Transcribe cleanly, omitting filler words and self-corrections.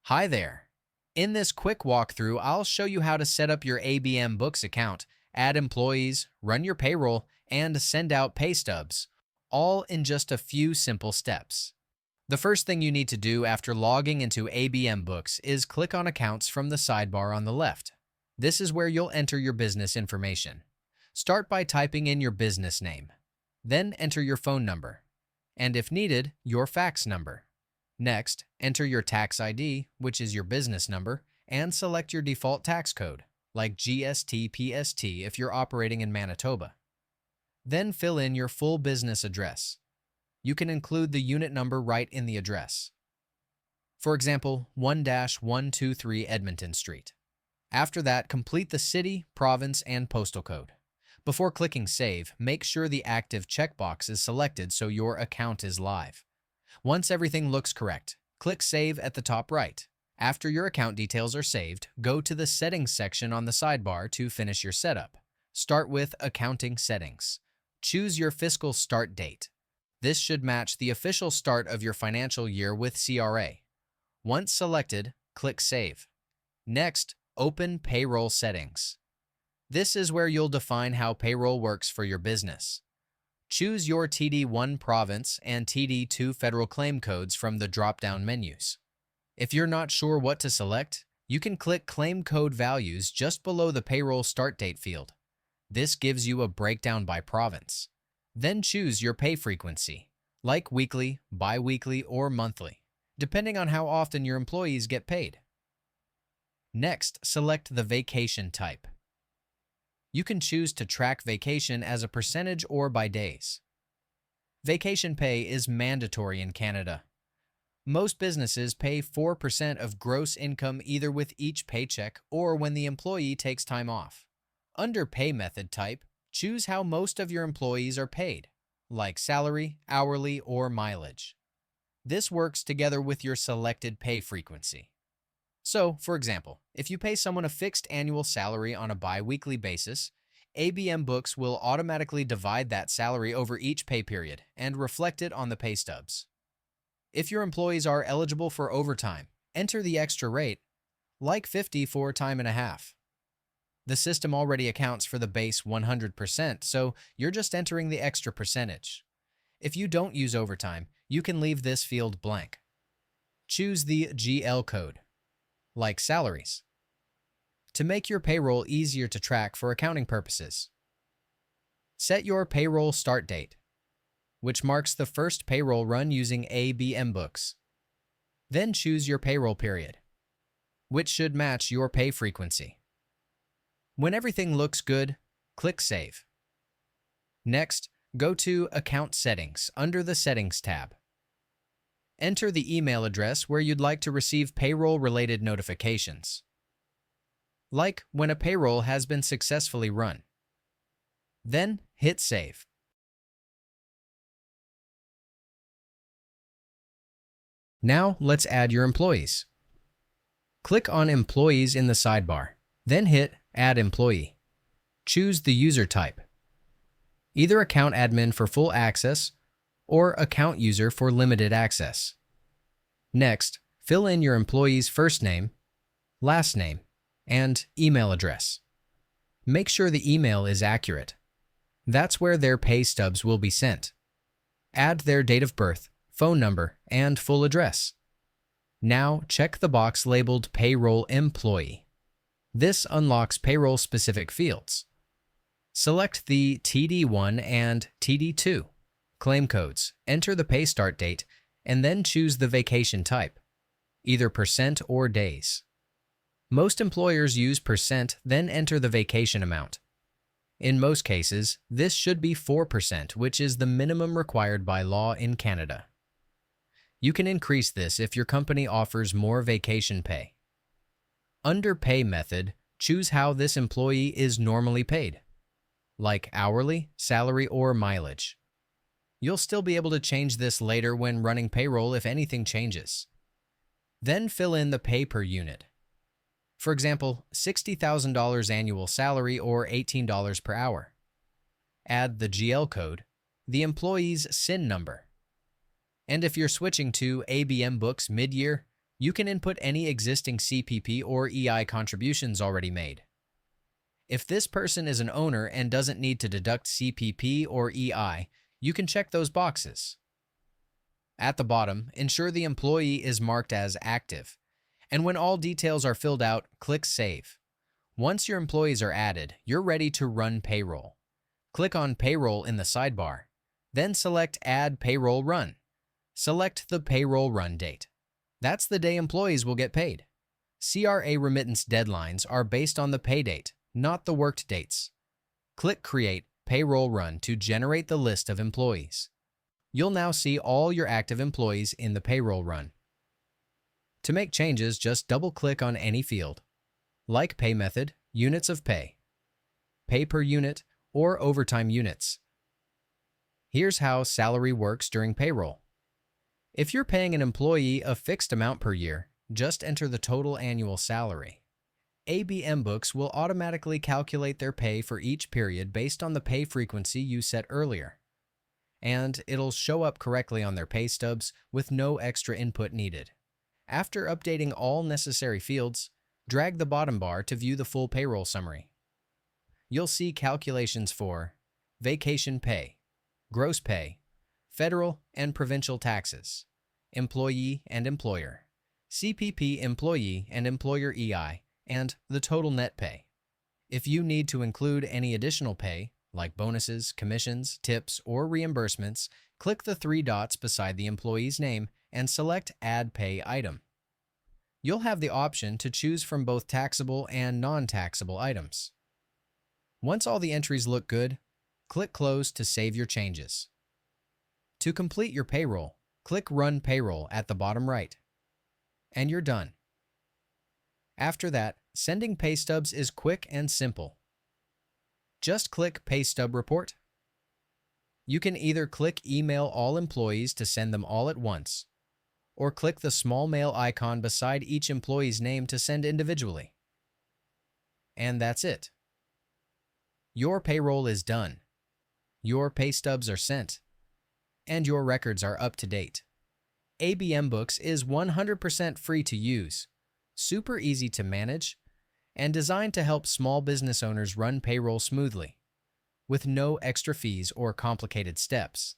Hi there. In this quick walkthrough, I'll show you how to set up your ABMBooks account, add employees, run your payroll, and send out pay stubs, all in just a few simple steps. The first thing you need to do after logging into ABMBooks is click on Accounts from the sidebar on the left. This is where you'll enter your business information. Start by typing in your business name. Then enter your phone number, and if needed, your fax number. Next, enter your tax ID, which is your business number, and select your default tax code, like GST/PST if you're operating in Manitoba. Then fill in your full business address. You can include the unit number right in the address. For example, 1-123 Edmonton Street. After that, complete the city, province, and postal code. Before clicking Save, make sure the active checkbox is selected so your account is live. Once everything looks correct, click Save at the top right. After your account details are saved, go to the Settings section on the sidebar to finish your setup. Start with Accounting Settings. Choose your fiscal start date. This should match the official start of your financial year with CRA. Once selected, click Save. Next, open Payroll Settings. This is where you'll define how payroll works for your business. Choose your TD1 province and TD2 federal claim codes from the drop-down menus. If you're not sure what to select, you can click Claim Code Values just below the Payroll Start Date field. This gives you a breakdown by province. Then choose your pay frequency, like weekly, bi-weekly, or monthly, depending on how often your employees get paid. Next, select the vacation type. You can choose to track vacation as a percentage or by days. Vacation pay is mandatory in Canada. Most businesses pay 4% of gross income either with each paycheck or when the employee takes time off. Under Pay Method type, choose how most of your employees are paid, like salary, hourly, or mileage. This works together with your selected pay frequency. So, for example, if you pay someone a fixed annual salary on a bi-weekly basis, ABMBooks will automatically divide that salary over each pay period and reflect it on the pay stubs. If your employees are eligible for overtime, enter the extra rate, like 50 for time and a half. The system already accounts for the base 100%, so you're just entering the extra percentage. If you don't use overtime, you can leave this field blank. Choose the GL code, like salaries, to make your payroll easier to track for accounting purposes. Set your payroll start date, which marks the first payroll run using ABMBooks. Then choose your payroll period, which should match your pay frequency. When everything looks good, click Save. Next, go to Account Settings under the Settings tab. Enter the email address where you'd like to receive payroll-related notifications, like when a payroll has been successfully run. Then hit Save. Now let's add your employees. Click on Employees in the sidebar, then hit Add Employee. Choose the user type, either Account Admin for full access or Account User for limited access. Next, fill in your employee's first name, last name, and email address. Make sure the email is accurate. That's where their pay stubs will be sent. Add their date of birth, phone number, and full address. Now check the box labeled Payroll Employee. This unlocks payroll-specific fields. Select the TD1 and TD2 claim codes, enter the pay start date, and then choose the vacation type, either percent or days. Most employers use percent, then enter the vacation amount. In most cases, this should be 4%, which is the minimum required by law in Canada. You can increase this if your company offers more vacation pay. Under Pay Method, choose how this employee is normally paid, like hourly, salary, or mileage. You'll still be able to change this later when running payroll if anything changes. Then fill in the pay per unit. For example, $60,000 annual salary or $18 per hour. Add the GL code, the employee's SIN number. And if you're switching to ABMBooks mid-year, You can input any existing CPP or EI contributions already made. If this person is an owner and doesn't need to deduct CPP or EI, you can check those boxes. At the bottom, ensure the employee is marked as active, and when all details are filled out, click Save. Once your employees are added, you're ready to run payroll. Click on Payroll in the sidebar, then select Add Payroll Run. Select the payroll run date. That's the day employees will get paid. CRA remittance deadlines are based on the pay date, not the worked dates. Click Create Payroll Run to generate the list of employees. You'll now see all your active employees in the payroll run. To make changes, just double-click on any field, like pay method, units of pay, pay per unit, or overtime units. Here's how salary works during payroll. If you're paying an employee a fixed amount per year, just enter the total annual salary. ABMBooks will automatically calculate their pay for each period based on the pay frequency you set earlier, and it'll show up correctly on their pay stubs with no extra input needed. After updating all necessary fields, drag the bottom bar to view the full payroll summary. You'll see calculations for vacation pay, gross pay, federal and provincial taxes, employee and employer, CPP employee and employer EI, and the total net pay. If you need to include any additional pay, like bonuses, commissions, tips, or reimbursements, click the three dots beside the employee's name and select Add Pay Item. You'll have the option to choose from both taxable and non-taxable items. Once all the entries look good, click Close to save your changes. To complete your payroll, click Run Payroll at the bottom right, and you're done. After that, sending pay stubs is quick and simple. Just click Pay Stub Report. You can either click Email all employees to send them all at once, or click the small mail icon beside each employee's name to send individually. And that's it. Your payroll is done. Your pay stubs are sent, and your records are up to date. ABMBooks is 100% free to use, super easy to manage, and designed to help small business owners run payroll smoothly, with no extra fees or complicated steps.